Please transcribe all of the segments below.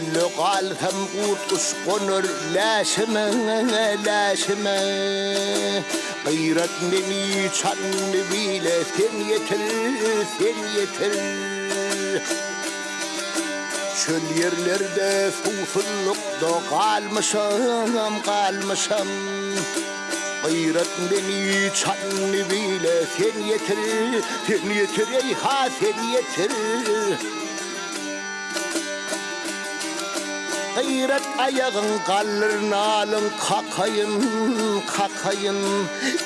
اللقال ثمقوت أسقنر لاشمة غيرت مني çan bile sen yeter Çöl yerlerde susuzlukta kalmışam Gayret beni çan bile sen yeter ey ha sen yeter Gayret ayağın kalır nalın kakayın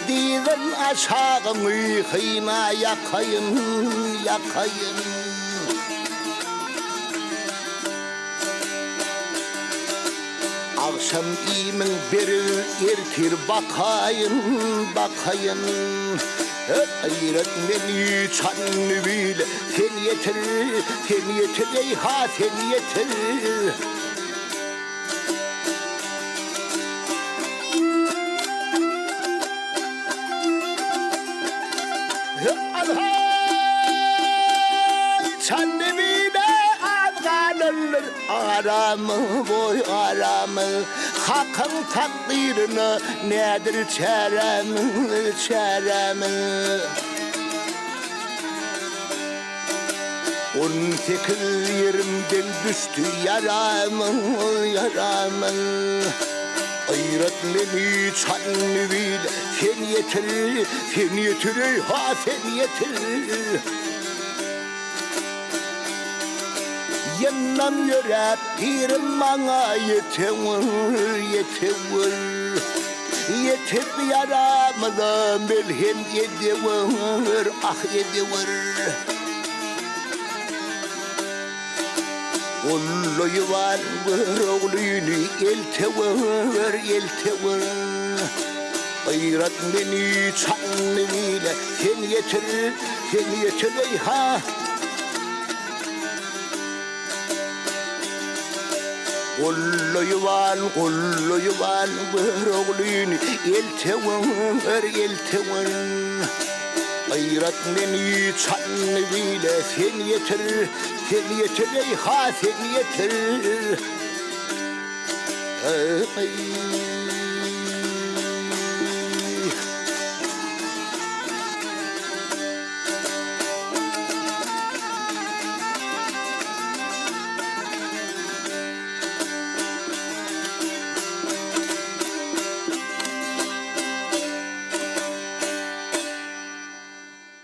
Dizin aşağın uykhina yakayın Akşam imin beri ertir bakayın Gayret beni çan bile sen yeter ey ha sen yeter Aramı boy aramı Hakkın takdirine nedir çaremı 18 yerimden düştü yaramı Gayret beni çan bile sen yeter ey ha sen yeter Yandan yöre pirim bana yeter yaramıdan bilhin ediver Oğlu var oğlunu eltever Gayret beni çan bile sen yeter ey ha Kullu yuvan oğlunu eltever Gayret beni çan bile sen yeter ey ha sen yeter